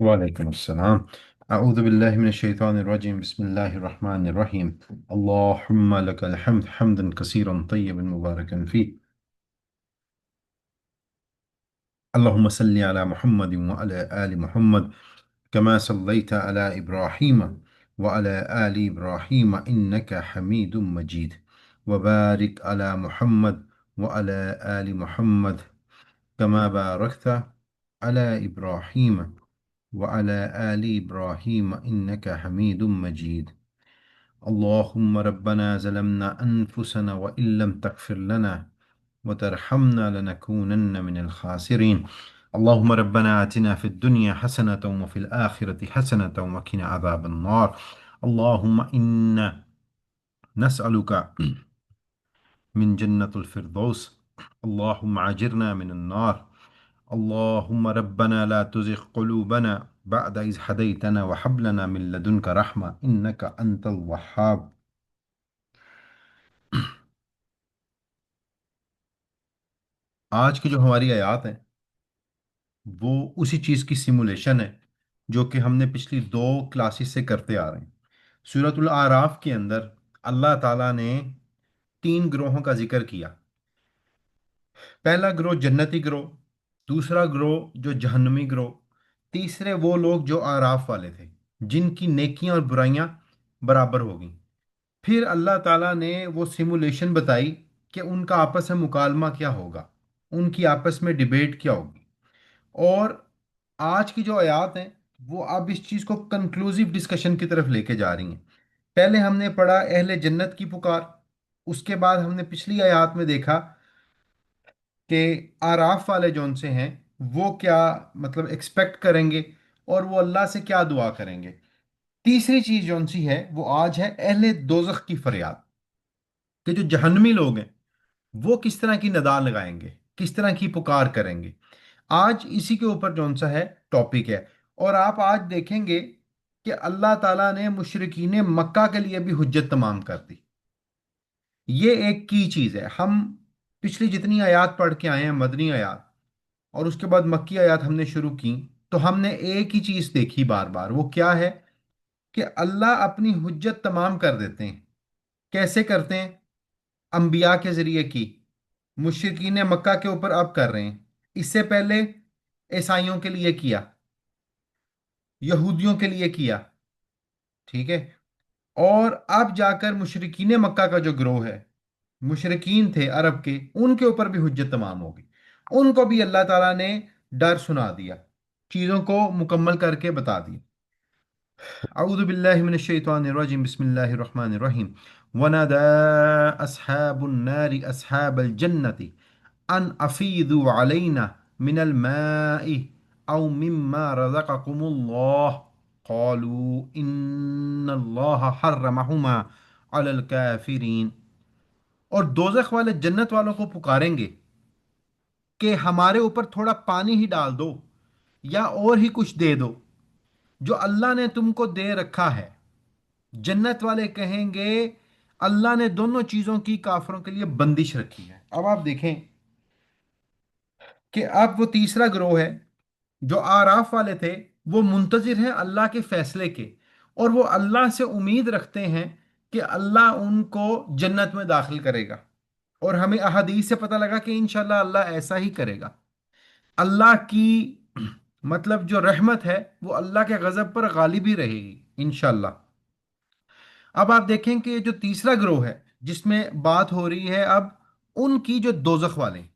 وعليكم السلام. أعوذ بالله من الشيطان الرجيم. بسم الله الرحمن الرحيم. اللهم لك الحمد حمدا كثيرا طيبا مباركا فيه. اللهم صل على محمد وعلى آل محمد كما صليت على إبراهيم وعلى آل إبراهيم إنك حميد مجيد. وبارك على محمد وعلى آل محمد كما باركت على إبراهيم وعلى آل إبراهيم إنك حميد مجيد. اللهم ربنا ظلمنا أنفسنا وإن لم تغفر لنا وترحمنا لنكونن من الخاسرين. اللهم ربنا آتنا في الدنيا حسنة وفي الآخرة حسنة وقنا عذاب النار. اللهم إنا نسألك من جنة الفردوس. اللهم عجرنا من النار. اللهم ربنا لا تزغ قلوبنا بعد إذ هديتنا وهب لنا من لدنك رحمة إنك أنت الوهاب. آج کی جو ہماری آیات ہیں وہ اسی چیز کی سیمولیشن ہے جو کہ ہم نے پچھلی دو کلاسز سے کرتے آ رہے ہیں۔ سورۃ الاعراف کے اندر اللہ تعالیٰ نے تین گروہوں کا ذکر کیا۔ پہلا گروہ جنتی گروہ، دوسرا گروہ جو جہنمی گروہ، تیسرے وہ لوگ جو آراف والے تھے جن کی نیکیاں اور برائیاں برابر ہو گئیں۔ پھر اللہ تعالیٰ نے وہ سیمولیشن بتائی کہ ان کا آپس میں مکالمہ کیا ہوگا، ان کی آپس میں ڈیبیٹ کیا ہوگی۔ اور آج کی جو آیات ہیں وہ اب اس چیز کو کنکلوزیو ڈسکشن کی طرف لے کے جا رہی ہیں۔ پہلے ہم نے پڑھا اہل جنت کی پکار، اس کے بعد ہم نے پچھلی آیات میں دیکھا کہ آراف والے جون سے ہیں وہ کیا مطلب ایکسپیکٹ کریں گے اور وہ اللہ سے کیا دعا کریں گے۔ تیسری چیز جون سی ہے وہ آج ہے اہل دوزخ کی فریاد، کہ جو جہنمی لوگ ہیں وہ کس طرح کی ندا لگائیں گے، کس طرح کی پکار کریں گے۔ آج اسی کے اوپر جون سا ہے ٹاپک ہے۔ اور آپ آج دیکھیں گے کہ اللہ تعالیٰ نے مشرکین مکہ کے لیے بھی حجت تمام کر دی۔ یہ ایک کی چیز ہے۔ ہم پچھلی جتنی آیات پڑھ کے آئے ہیں مدنی آیات اور اس کے بعد مکی آیات ہم نے شروع کی، تو ہم نے ایک ہی چیز دیکھی بار بار۔ وہ کیا ہے کہ اللہ اپنی حجت تمام کر دیتے ہیں۔ کیسے کرتے ہیں؟ انبیاء کے ذریعے کی، مشرکین مکہ کے اوپر اب کر رہے ہیں، اس سے پہلے عیسائیوں کے لیے کیا، یہودیوں کے لیے کیا، ٹھیک ہے، اور اب جا کر مشرکین مکہ کا جو گروہ ہے، مشرکین تھے عرب کے، ان کے اوپر بھی حجت تمام ہوگی۔ ان کو بھی اللہ تعالیٰ نے ڈر سنا دیا، چیزوں کو مکمل کر کے بتا دیا۔ اعوذ باللہ من الشیطان الرجیم، بسم اللہ الرحمن الرحیم۔ ونادى اصحاب النار اصحاب الجنة ان افیضوا علینا من الماء او مما رزقكم اللہ قالوا ان اللہ حرمهما على الكافرین۔ اور دوزخ والے جنت والوں کو پکاریں گے کہ ہمارے اوپر تھوڑا پانی ہی ڈال دو یا اور ہی کچھ دے دو جو اللہ نے تم کو دے رکھا ہے۔ جنت والے کہیں گے اللہ نے دونوں چیزوں کی کافروں کے لیے بندش رکھی ہے۔ اب آپ دیکھیں کہ اب وہ تیسرا گروہ ہے جو آراف والے تھے، وہ منتظر ہیں اللہ کے فیصلے کے، اور وہ اللہ سے امید رکھتے ہیں کہ اللہ ان کو جنت میں داخل کرے گا۔ اور ہمیں احادیث سے پتہ لگا کہ انشاءاللہ اللہ ایسا ہی کرے گا۔ اللہ کی مطلب جو رحمت ہے وہ اللہ کے غضب پر غالب ہی رہے گی انشاءاللہ۔ اب آپ دیکھیں کہ جو تیسرا گروہ ہے جس میں بات ہو رہی ہے اب ان کی، جو دوزخ والے ہیں،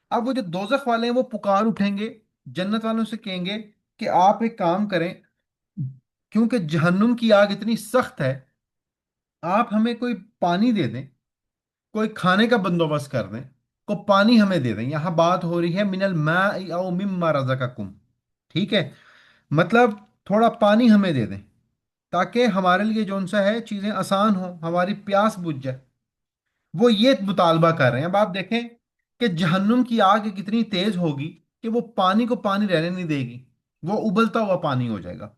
اب وہ جو دوزخ والے ہیں وہ پکار اٹھیں گے، جنت والوں سے کہیں گے کہ آپ ایک کام کریں، کیونکہ جہنم کی آگ اتنی سخت ہے، آپ ہمیں کوئی پانی دے دیں، کوئی کھانے کا بندوبست کر دیں، کو پانی ہمیں دے دیں۔ یہاں بات ہو رہی ہے من الماء او مما رزقکم، ٹھیک ہے، مطلب تھوڑا پانی ہمیں دے دیں تاکہ ہمارے لیے جون سا ہے چیزیں آسان ہوں، ہماری پیاس بجھ جائے۔ وہ یہ مطالبہ کر رہے ہیں۔ اب آپ دیکھیں کہ جہنم کی آگ کتنی تیز ہوگی کہ وہ پانی کو پانی رہنے نہیں دے گی، وہ ابلتا ہوا پانی ہو جائے گا،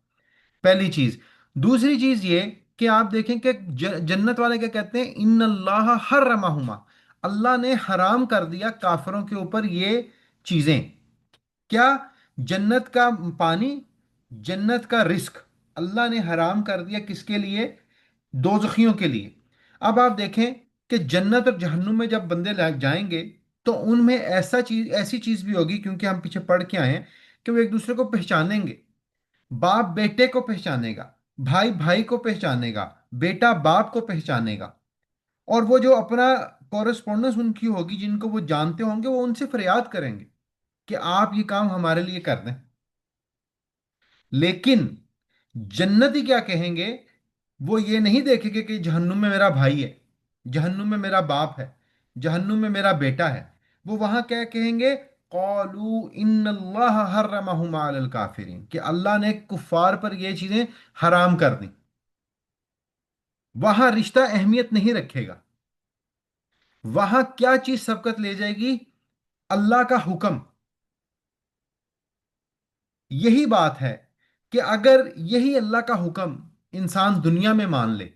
پہلی چیز۔ دوسری چیز یہ کہ آپ دیکھیں کہ جنت والے کیا کہتے ہیں، ان اللہ حرمہما، اللہ نے حرام کر دیا کافروں کے اوپر یہ چیزیں، کیا؟ جنت کا پانی جنت کا رزق اللہ نے حرام کر دیا کس کے لیے؟ دوزخیوں کے لیے۔ اب آپ دیکھیں کہ جنت اور جہنم میں جب بندے لگ جائیں گے تو ان میں ایسی چیز بھی ہوگی، کیونکہ ہم پیچھے پڑھ کے آئے ہیں کہ وہ ایک دوسرے کو پہچانیں گے۔ باپ بیٹے کو پہچانے گا، بھائی بھائی کو پہچانے گا، بیٹا باپ کو پہچانے گا، اور وہ جو اپنا کورسپونڈنس ان کی ہوگی، جن کو وہ جانتے ہوں گے، وہ ان سے فریاد کریں گے کہ آپ یہ کام ہمارے لیے کر دیں۔ لیکن جنتی کیا کہیں گے؟ وہ یہ نہیں دیکھیں گے کہ جہنم میں میرا بھائی ہے، جہنم میں میرا باپ ہے، جہنم میں میرا بیٹا ہے۔ وہ وہاں کیا کہیں گے؟ قالوا ان اللہ حرمہما علی الکافرین، کہ اللہ نے کفار پر یہ چیزیں حرام کر دیں۔ وہاں رشتہ اہمیت نہیں رکھے گا، وہاں کیا چیز سبقت لے جائے گی؟ اللہ کا حکم۔ یہی بات ہے کہ اگر یہی اللہ کا حکم انسان دنیا میں مان لے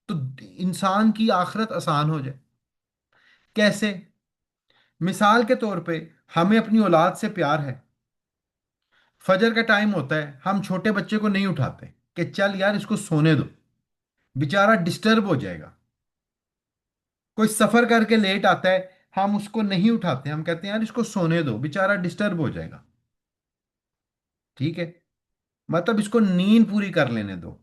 تو انسان کی آخرت آسان ہو جائے۔ کیسے؟ مثال کے طور پہ ہمیں اپنی اولاد سے پیار ہے، فجر کا ٹائم ہوتا ہے، ہم چھوٹے بچے کو نہیں اٹھاتے کہ چل یار اس کو سونے دو، بیچارہ ڈسٹرب ہو جائے گا۔ کوئی سفر کر کے لیٹ آتا ہے، ہم اس کو نہیں اٹھاتے، ہم کہتے ہیں یار اس کو سونے دو، بیچارہ ڈسٹرب ہو جائے گا۔ ٹھیک ہے، مطلب اس کو نیند پوری کر لینے دو۔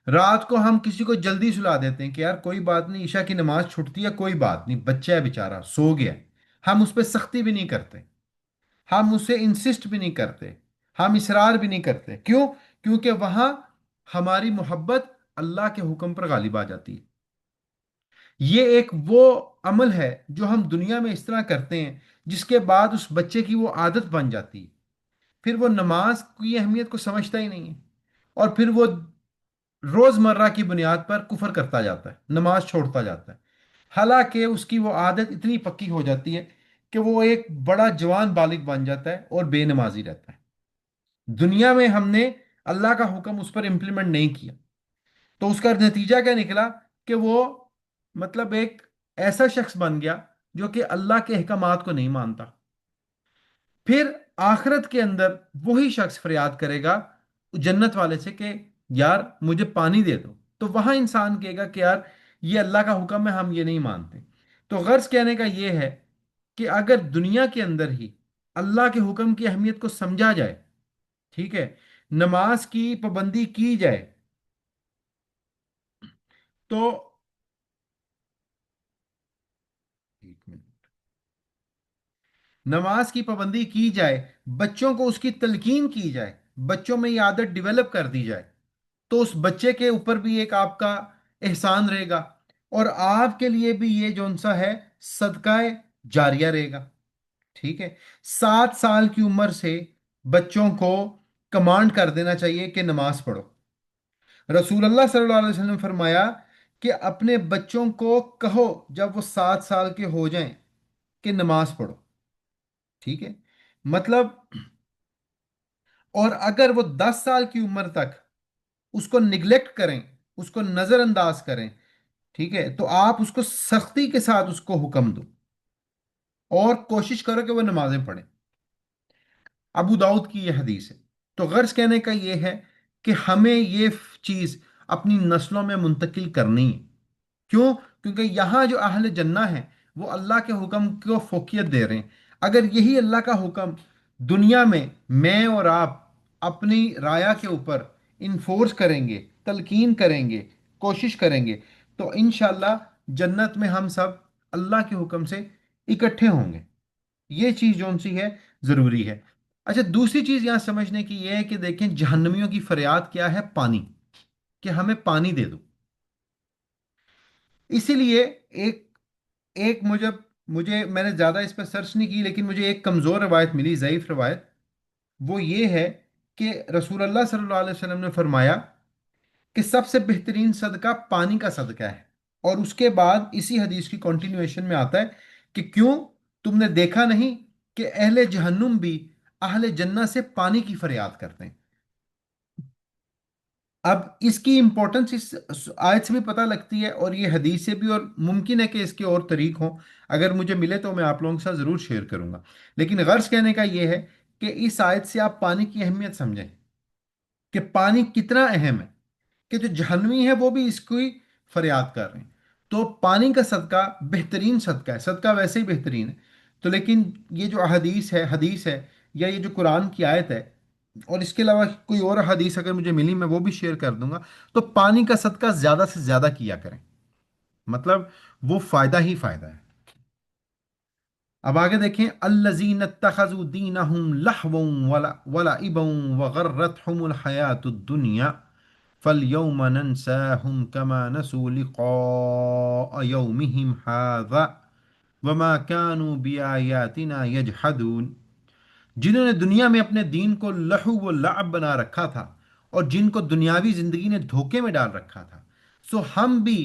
رات کو ہم کسی کو جلدی سلا دیتے ہیں کہ یار کوئی بات نہیں، عشاء کی نماز چھٹتی ہے، کوئی بات نہیں، بچہ ہے بیچارہ سو گیا ہے۔ ہم اس پہ سختی بھی نہیں کرتے، ہم اسے انسسٹ بھی نہیں کرتے، ہم اصرار بھی نہیں کرتے۔ کیوں؟ کیونکہ وہاں ہماری محبت اللہ کے حکم پر غالب آ جاتی ہے۔ یہ ایک وہ عمل ہے جو ہم دنیا میں اس طرح کرتے ہیں جس کے بعد اس بچے کی وہ عادت بن جاتی ہے، پھر وہ نماز کی اہمیت کو سمجھتا ہی نہیں ہے، اور پھر وہ روزمرہ کی بنیاد پر کفر کرتا جاتا ہے، نماز چھوڑتا جاتا ہے، حالانکہ اس کی وہ عادت اتنی پکی ہو جاتی ہے کہ وہ ایک بڑا جوان بالغ بن جاتا ہے اور بے نمازی رہتا ہے۔ دنیا میں ہم نے اللہ کا حکم اس پر امپلیمنٹ نہیں کیا، تو اس کا نتیجہ کیا نکلا؟ کہ وہ مطلب ایک ایسا شخص بن گیا جو کہ اللہ کے احکامات کو نہیں مانتا۔ پھر آخرت کے اندر وہی شخص فریاد کرے گا جنت والے سے کہ یار مجھے پانی دے دو، تو وہاں انسان کہے گا کہ یار یہ اللہ کا حکم ہے، ہم یہ نہیں مانتے۔ تو غرض کہنے کا یہ ہے کہ اگر دنیا کے اندر ہی اللہ کے حکم کی اہمیت کو سمجھا جائے، ٹھیک ہے، نماز کی پابندی کی جائے، تو ایک منٹ، نماز کی پابندی کی جائے، بچوں کو اس کی تلقین کی جائے، بچوں میں یہ عادت ڈیولپ کر دی جائے، تو اس بچے کے اوپر بھی ایک آپ کا احسان رہے گا، اور آپ کے لیے بھی یہ جون سا ہے صدقہ جاریہ رہے گا۔ ٹھیک ہے، 7 سال کی عمر سے بچوں کو کمانڈ کر دینا چاہیے کہ نماز پڑھو۔ رسول اللہ صلی اللہ علیہ وسلم نے فرمایا کہ اپنے بچوں کو کہو جب وہ 7 سال کے ہو جائیں کہ نماز پڑھو۔ ٹھیک ہے، مطلب، اور اگر وہ 10 سال کی عمر تک اس کو نگلیکٹ کریں، اس کو نظر انداز کریں، ٹھیک ہے، تو آپ اس کو سختی کے ساتھ اس کو حکم دو اور کوشش کرو کہ وہ نمازیں پڑھیں۔ ابو داؤد کی یہ حدیث ہے۔ تو غرض کہنے کا یہ ہے کہ ہمیں یہ چیز اپنی نسلوں میں منتقل کرنی ہے۔ کیوں؟ کیونکہ یہاں جو اہل جنہ ہیں وہ اللہ کے حکم کو فوقیت دے رہے ہیں۔ اگر یہی اللہ کا حکم دنیا میں اور آپ اپنی رایا کے اوپر انفورس کریں گے، تلقین کریں گے، کوشش کریں گے، تو انشاءاللہ جنت میں ہم سب اللہ کے حکم سے اکٹھے ہوں گے۔ یہ چیز جون سی ہے ضروری ہے۔ اچھا، دوسری چیز یہاں سمجھنے کی یہ ہے کہ دیکھیں جہنمیوں کی فریاد کیا ہے؟ پانی، کہ ہمیں پانی دے دو۔ اسی لیے ایک ایک مجھے میں نے زیادہ اس پہ سرچ نہیں کی، لیکن مجھے ایک کمزور روایت ملی، ضعیف روایت۔ وہ یہ ہے کہ رسول اللہ صلی اللہ علیہ وسلم نے فرمایا کہ سب سے بہترین صدقہ پانی کا صدقہ ہے، اور اس کے بعد اسی حدیث کی کنٹینویشن میں آتا ہے کہ کیوں تم نے دیکھا نہیں کہ اہل جہنم بھی اہل جنہ سے پانی کی فریاد کرتے ہیں؟ اب اس کی امپورٹنس اس آیت سے بھی پتہ لگتی ہے، اور یہ حدیث سے بھی، اور ممکن ہے کہ اس کے اور طریق ہوں، اگر مجھے ملے تو میں آپ لوگوں کے ساتھ ضرور شیئر کروں گا۔ لیکن غرض کہنے کا یہ ہے کہ اس آیت سے آپ پانی کی اہمیت سمجھیں کہ پانی کتنا اہم ہے، کہ جو جہنمی ہے وہ بھی اس کی فریاد کر رہے ہیں۔ تو پانی کا صدقہ بہترین صدقہ ہے، صدقہ ویسے ہی بہترین ہے، تو لیکن یہ جو حدیث ہے یا یہ جو قرآن کی آیت ہے، اور اس کے علاوہ کوئی اور حدیث اگر مجھے ملی میں وہ بھی شیئر کر دوں گا، تو پانی کا صدقہ زیادہ سے زیادہ کیا کریں، مطلب وہ فائدہ ہی فائدہ ہے۔ اب آگے دیکھیں، الذین اتخذوا دینہم لہوا ولعبا وغرتہم الحیاۃ الدنیا فَالْيَوْمَ نَنْسَاهُمْ كَمَا نَسُوا لِقَاءَ يَوْمِهِمْ هَذَا وَمَا كَانُوا بِآيَاتِنَا يَجْحَدُونَ۔ جنہوں نے دنیا میں اپنے دین کو لہو و لعب بنا رکھا تھا اور جن کو دنیاوی زندگی نے دھوکے میں ڈال رکھا تھا، سو ہم بھی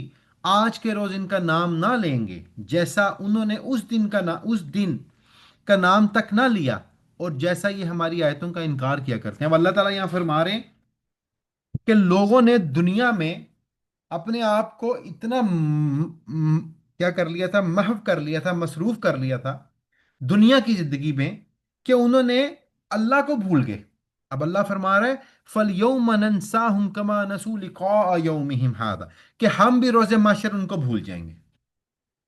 آج کے روز ان کا نام نہ لیں گے جیسا انہوں نے اس دن کا نام تک نہ لیا، اور جیسا یہ ہماری آیتوں کا انکار کیا کرتے ہیں۔ اب اللہ تعالیٰ یہاں فرما رہے ہیں کہ لوگوں نے دنیا میں اپنے آپ کو اتنا کیا کر لیا تھا، محو کر لیا تھا، مصروف کر لیا تھا دنیا کی زندگی میں، کہ انہوں نے اللہ کو بھول گئے۔ اب اللہ فرما رہا ہے فَالْيَوْمَ نَنْسَاهُمْ كَمَا نَسُوا لِقَاءَ يَوْمِهِمْ هَذَا، کہ ہم بھی روز محشر ان کو بھول جائیں گے۔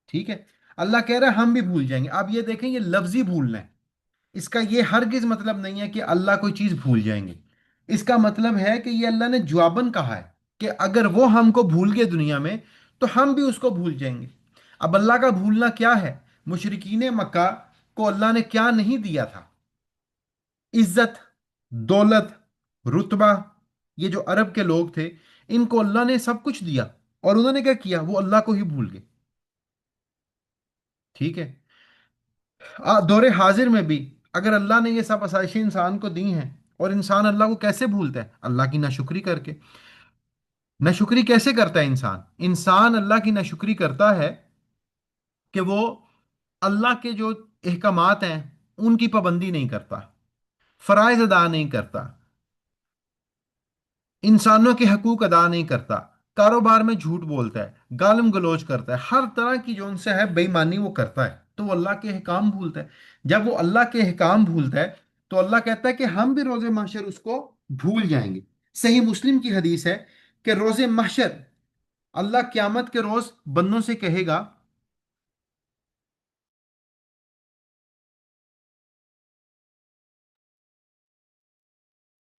ٹھیک ہے، اللہ کہہ رہا ہے ہم بھی بھول جائیں گے۔ اب یہ دیکھیں، یہ لفظی بھولنا ہے، اس کا یہ ہرگز مطلب نہیں ہے کہ اللہ کوئی چیز بھول جائیں گے۔ اس کا مطلب ہے کہ یہ اللہ نے جواباً کہا ہے کہ اگر وہ ہم کو بھول گئے دنیا میں تو ہم بھی اس کو بھول جائیں گے۔ اب اللہ کا بھولنا کیا ہے؟ مشرکین مکہ کو اللہ نے کیا نہیں دیا تھا؟ عزت، دولت، رتبہ۔ یہ جو عرب کے لوگ تھے ان کو اللہ نے سب کچھ دیا، اور انہوں نے کیا کیا؟ وہ اللہ کو ہی بھول گئے۔ ٹھیک ہے، دور حاضر میں بھی اگر اللہ نے یہ سب آسائشیں انسان کو دی ہیں، اور انسان اللہ کو کیسے بھولتا ہے؟ اللہ کی ناشکری کر کے۔ ناشکری کیسے کرتا ہے انسان؟ انسان اللہ کی ناشکری کرتا ہے کہ وہ اللہ کے جو احکامات ہیں ان کی پابندی نہیں کرتا، فرائض ادا نہیں کرتا، انسانوں کے حقوق ادا نہیں کرتا، کاروبار میں جھوٹ بولتا ہے، گالم گلوچ کرتا ہے، ہر طرح کی جو ان سے ہے بے ایمانی وہ کرتا ہے، تو وہ اللہ کے احکام بھولتا ہے۔ جب وہ اللہ کے احکام بھولتا ہے تو اللہ کہتا ہے کہ ہم بھی روز محشر اس کو بھول جائیں گے۔ صحیح مسلم کی حدیث ہے کہ روز محشر اللہ قیامت کے روز بندوں سے کہے گا،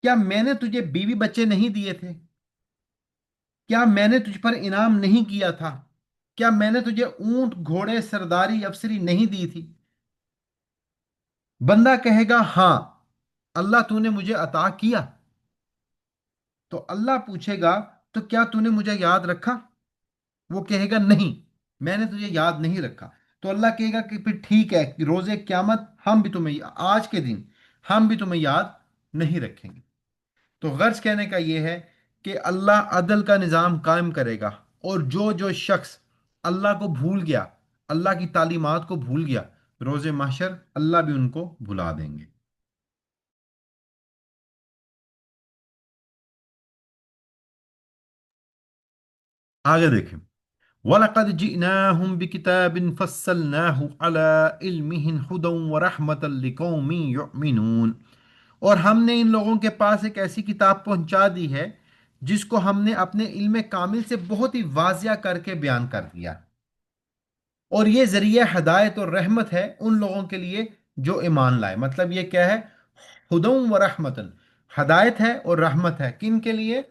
کیا میں نے تجھے بیوی بچے نہیں دیے تھے؟ کیا میں نے تجھ پر انعام نہیں کیا تھا؟ کیا میں نے تجھے اونٹ، گھوڑے، سرداری، افسری نہیں دی تھی؟ بندہ کہے گا ہاں اللہ تو نے مجھے عطا کیا۔ تو اللہ پوچھے گا تو کیا تو نے مجھے یاد رکھا؟ وہ کہے گا نہیں، میں نے تجھے یاد نہیں رکھا۔ تو اللہ کہے گا کہ پھر ٹھیک ہے، روز قیامت ہم بھی تمہیں، آج کے دن ہم بھی تمہیں یاد نہیں رکھیں گے۔ تو غرض کہنے کا یہ ہے کہ اللہ عدل کا نظام قائم کرے گا، اور جو شخص اللہ کو بھول گیا، اللہ کی تعلیمات کو بھول گیا، روز محشر اللہ بھی ان کو بھلا دیں گے۔ آگے دیکھیں، وَلَقَدْ جِئْنَاهُمْ بِكِتَابٍ فَصَّلْنَاهُ عَلَىٰ عِلْمِهِ هُدًى وَرَحْمَةً لِقَوْمٍ يُؤْمِنُونَ۔ اور ہم نے ان لوگوں کے پاس ایک ایسی کتاب پہنچا دی ہے جس کو ہم نے اپنے علم کامل سے بہت ہی واضح کر کے بیان کر دیا، اور یہ ذریعہ ہدایت اور رحمت ہے ان لوگوں کے لیے جو ایمان لائے۔ مطلب یہ کیا ہے؟ ہدم و رحمتن، ہدایت ہے اور رحمت ہے، کن کے لیے؟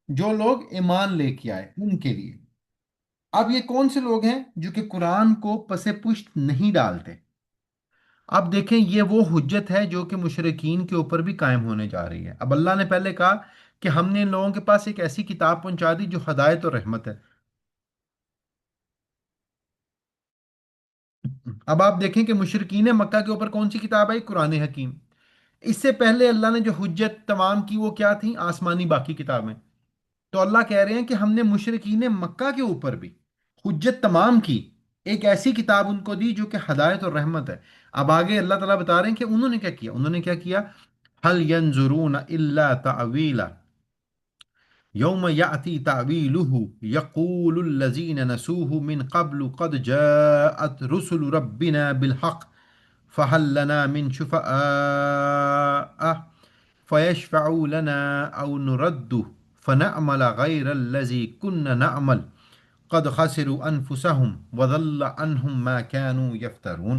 جو لوگ ایمان لے کے آئے ان کے لیے۔ اب یہ کون سے لوگ ہیں جو کہ قرآن کو پس پشت نہیں ڈالتے؟ اب دیکھیں، یہ وہ حجت ہے جو کہ مشرکین کے اوپر بھی قائم ہونے جا رہی ہے۔ اب اللہ نے پہلے کہا کہ ہم نے ان لوگوں کے پاس ایک ایسی کتاب پہنچا دی جو ہدایت اور رحمت ہے۔ اب آپ دیکھیں کہ مشرکین مکہ کے اوپر کون سی کتاب آئی؟ قرآن حکیم۔ اس سے پہلے اللہ نے جو حجت تمام کی وہ کیا تھیں؟ آسمانی باقی کتابیں۔ تو اللہ کہہ رہے ہیں کہ ہم نے مشرکین مکہ کے اوپر بھی حجت تمام کی، ایک ایسی کتاب ان کو دی جو کہ ہدایت اور رحمت ہے۔ اب آگے اللہ تعالیٰ بتا رہے ہیں کہ انہوں نے کیا کیا، انہوں نے کیا کیا؟ هل ينظرون الا تعویلا یوم یأتی تعویلہ یقول الذین نسوہ من قبل قد جاءت رسل ربنا بالحق فهل لنا من شفعاء فيشفعوا لنا أو نرد فنعمل غير الذي كنا نعمل قد خسروا أنفسهم وضل عنهم ما كانوا يفترون.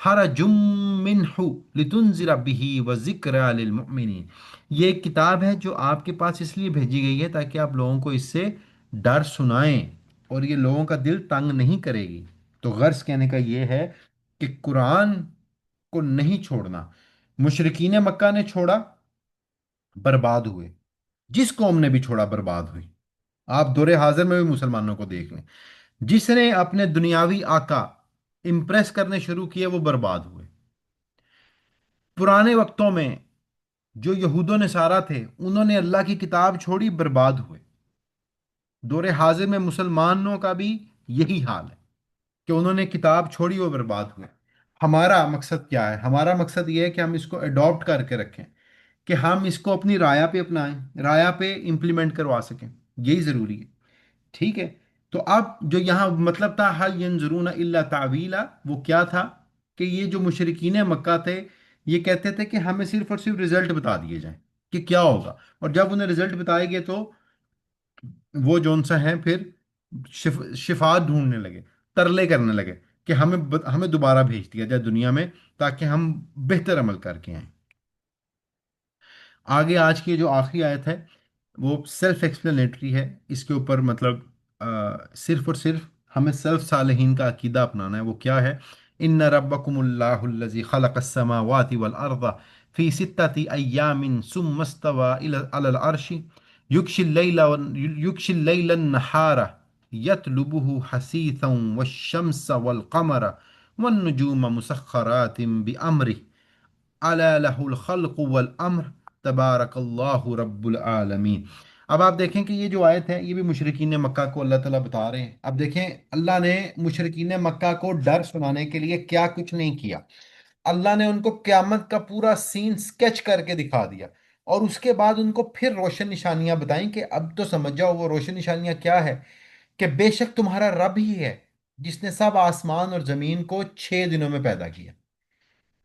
حرجم منہ لتنذر به وذکری للمؤمنین، یہ ایک کتاب ہے جو آپ کے پاس اس لیے بھیجی گئی ہے تاکہ آپ لوگوں کو اس سے ڈر سنائیں، اور یہ لوگوں کا دل تنگ نہیں کرے گی۔ تو غرض کہنے کا یہ ہے کہ قرآن کو نہیں چھوڑنا، مشرکین مکہ نے چھوڑا، برباد ہوئے، جس قوم نے بھی چھوڑا برباد ہوئی۔ آپ دور حاضر میں بھی مسلمانوں کو دیکھ لیں، جس نے اپنے دنیاوی آقا امپریس کرنے شروع کیے وہ برباد ہوئے۔ پرانے وقتوں میں جو یہود و نصارہ تھے انہوں نے اللہ کی کتاب چھوڑی، برباد ہوئے۔ دور حاضر میں مسلمانوں کا بھی یہی حال ہے کہ انہوں نے کتاب چھوڑی، وہ برباد ہوئے۔ ہمارا مقصد کیا ہے؟ ہمارا مقصد یہ ہے کہ ہم اس کو اڈاپٹ کر کے رکھیں، کہ ہم اس کو اپنی رایا پہ اپنائیں، رایا پہ امپلیمنٹ کروا سکیں، یہی ضروری ہے۔ ٹھیک ہے؟ تو اب جو یہاں مطلب تھا حل ینظرون الا تعویلا، وہ کیا تھا؟ کہ یہ جو مشرکین مکہ تھے یہ کہتے تھے کہ ہمیں صرف اور صرف رزلٹ بتا دیے جائیں کہ کیا ہوگا، اور جب انہیں رزلٹ بتائے گئے تو وہ جون سا ہے پھر شفاعت ڈھونڈنے لگے، ترلے کرنے لگے کہ ہمیں دوبارہ بھیج دیا جائے دنیا میں تاکہ ہم بہتر عمل کر کے آئیں۔ آگے آج کی جو آخری آیت ہے وہ سیلف ایکسپلینیٹری ہے، اس کے اوپر مطلب صرف اور صرف ہمیں سلف صالحین کا عقیدہ اپنانا ہے۔ وہ کیا ہے؟ ان ربکم اللہ الذی خلق السماوات والارض فی ستۃ ایام ثم استوى علی العرش یغشی اللیل النہار یطلبہ حثیثا والشمس والقمر والنجوم مسخرات بأمرہ الا لہ الخلق والامر تبارک اللہ رب العالمین۔ اب آپ دیکھیں کہ یہ جو آیت ہے یہ بھی مشرکین مکہ کو اللہ تعالیٰ بتا رہے ہیں۔ اب دیکھیں اللہ نے مشرکین مکہ کو ڈر سنانے کے لیے کیا کچھ نہیں کیا۔ اللہ نے ان کو قیامت کا پورا سین سکیچ کر کے دکھا دیا، اور اس کے بعد ان کو پھر روشن نشانیاں بتائیں کہ اب تو سمجھ جاؤ وہ روشن نشانیاں کیا ہے، کہ بے شک تمہارا رب ہی ہے جس نے سب آسمان اور زمین کو 6 دنوں میں پیدا کیا،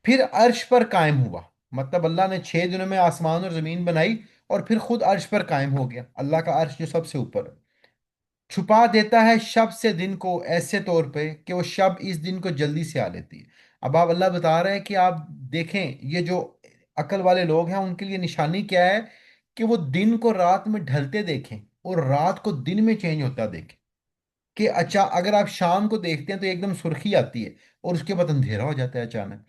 پھر عرش پر قائم ہوا۔ مطلب اللہ نے 6 دنوں میں آسمان اور زمین بنائی اور پھر خود عرش پر قائم ہو گیا، اللہ کا عرش جو سب سے اوپر ہے۔ چھپا دیتا ہے شب سے دن کو ایسے طور پہ کہ وہ شب اس دن کو جلدی سے آ لیتی ہے۔ اب آپ اللہ بتا رہے ہیں کہ آپ دیکھیں یہ جو عقل والے لوگ ہیں ان کے لیے نشانی کیا ہے، کہ وہ دن کو رات میں ڈھلتے دیکھیں اور رات کو دن میں چینج ہوتا دیکھیں، کہ اچھا اگر آپ شام کو دیکھتے ہیں تو ایک دم سرخی آتی ہے اور اس کے بعد اندھیرا ہو جاتا ہے اچانک۔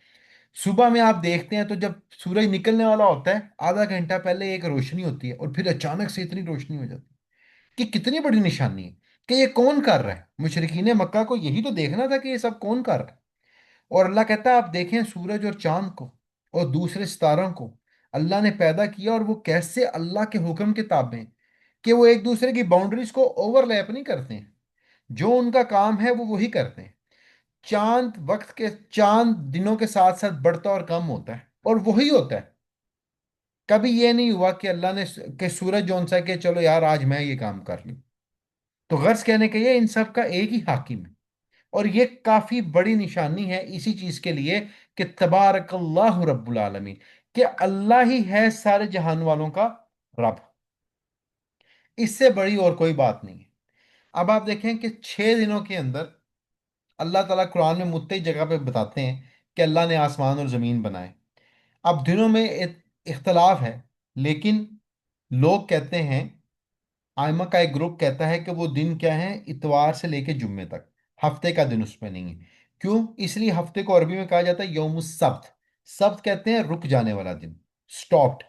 صبح میں آپ دیکھتے ہیں تو جب سورج نکلنے والا ہوتا ہے آدھا گھنٹہ پہلے ایک روشنی ہوتی ہے اور پھر اچانک سے اتنی روشنی ہو جاتی ہے، کہ کتنی بڑی نشانی ہے کہ یہ کون کر رہا ہے۔ مشرکین مکہ کو یہی تو دیکھنا تھا کہ یہ سب کون کر رہا ہے۔ اور اللہ کہتا ہے آپ دیکھیں سورج اور چاند کو اور دوسرے ستاروں کو اللہ نے پیدا کیا، اور وہ کیسے اللہ کے حکم کے تابع ہیں، کہ وہ ایک دوسرے کی باؤنڈریز کو اوور لیپ نہیں کرتے ہیں، جو ان کا کام ہے وہ وہی کرتے ہیں۔ چاند دنوں کے ساتھ ساتھ بڑھتا اور کم ہوتا ہے اور وہی ہوتا ہے۔ کبھی یہ نہیں ہوا کہ اللہ نے کہ سورج جون سا کہ چلو یار آج میں یہ کام کر لوں۔ تو غرض کہنے کے یہ ان سب کا ایک ہی حاکم ہے، اور یہ کافی بڑی نشانی ہے اسی چیز کے لیے کہ تبارک اللہ رب العالمین، کہ اللہ ہی ہے سارے جہان والوں کا رب، اس سے بڑی اور کوئی بات نہیں ہے۔ اب آپ دیکھیں کہ 6 دنوں کے اندر اللہ تعالیٰ قرآن میں متعدد جگہ پہ بتاتے ہیں کہ اللہ نے آسمان اور زمین بنائے۔ اب دنوں میں اختلاف ہے، لیکن لوگ کہتے ہیں، آئمہ کا ایک گروپ کہتا ہے کہ وہ دن کیا ہیں، اتوار سے لے کے جمعے تک، ہفتے کا دن اس میں نہیں ہے۔ کیوں؟ اس لیے ہفتے کو عربی میں کہا جاتا ہے یوم السبت، سبت کہتے ہیں رک جانے والا دن، سٹاپڈ۔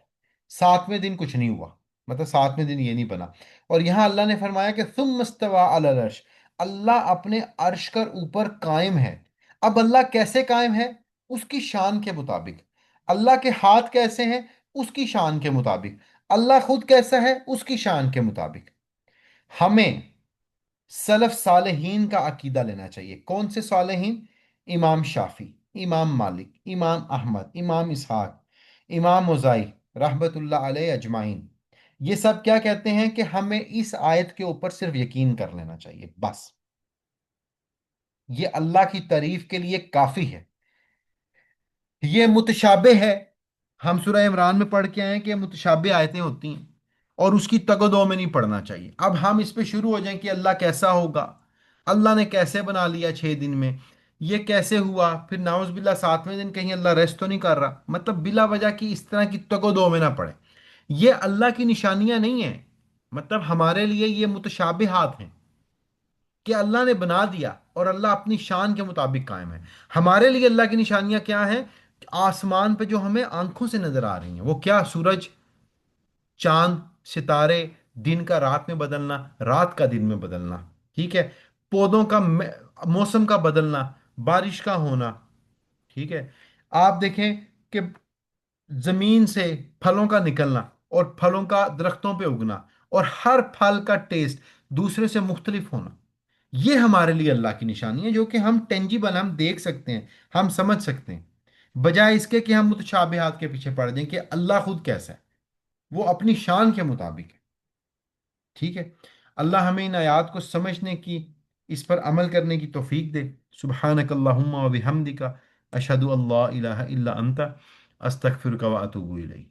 7ویں دن کچھ نہیں ہوا، مطلب 7ویں دن یہ نہیں بنا۔ اور یہاں اللہ نے فرمایا کہ ثم استوى علی العرش، اللہ اپنے عرش کر اوپر قائم ہے۔ اب اللہ کیسے قائم ہے؟ اس کی شان کے مطابق۔ اللہ کے ہاتھ کیسے ہیں؟ اس کی شان کے مطابق۔ اللہ خود کیسا ہے؟ اس کی شان کے مطابق۔ ہمیں سلف صالحین کا عقیدہ لینا چاہیے۔ کون سے صالحین؟ امام شافی، امام مالک، امام احمد، امام اسحاق، امام مزائی رحمت اللہ علیہ اجمعین۔ یہ سب کیا کہتے ہیں کہ ہمیں اس آیت کے اوپر صرف یقین کر لینا چاہیے بس، یہ اللہ کی تعریف کے لیے کافی ہے۔ یہ متشابہ ہے، ہم سورہ عمران میں پڑھ کے آئے ہیں کہ یہ متشابہ آیتیں ہوتی ہیں اور اس کی تگ و دو میں نہیں پڑھنا چاہیے۔ اب ہم اس پہ شروع ہو جائیں کہ اللہ کیسا ہوگا، اللہ نے کیسے بنا لیا 6 دن میں، یہ کیسے ہوا؟ پھر ناؤز باللہ ساتویں دن کہیں اللہ ریسٹ تو نہیں کر رہا؟ مطلب بلا وجہ کی اس طرح کی تگ و دو میں نہ پڑے. یہ اللہ کی نشانیاں نہیں ہیں. مطلب ہمارے لیے یہ متشابہات ہیں کہ اللہ نے بنا دیا اور اللہ اپنی شان کے مطابق قائم ہے. ہمارے لیے اللہ کی نشانیاں کیا ہیں؟ آسمان پہ جو ہمیں آنکھوں سے نظر آ رہی ہیں وہ کیا؟ سورج، چاند، ستارے، دن کا رات میں بدلنا، رات کا دن میں بدلنا. ٹھیک ہے. پودوں کا موسم کا بدلنا، بارش کا ہونا. ٹھیک ہے. آپ دیکھیں کہ زمین سے پھلوں کا نکلنا اور پھلوں کا درختوں پہ اگنا اور ہر پھل کا ٹیسٹ دوسرے سے مختلف ہونا. یہ ہمارے لیے اللہ کی نشانی ہے جو کہ ہم ٹینجیبل، ہم دیکھ سکتے ہیں، ہم سمجھ سکتے ہیں، بجائے اس کے کہ ہم متشابہات کے پیچھے پڑ جائیں کہ اللہ خود کیسا ہے. وہ اپنی شان کے مطابق ہے. ٹھیک ہے. اللہ ہمیں ان آیات کو سمجھنے کی، اس پر عمل کرنے کی توفیق دے. سبحانک اللہم و بحمدک، اشہد ان لا الہ الا انت، استغفرک و اتوب الیک.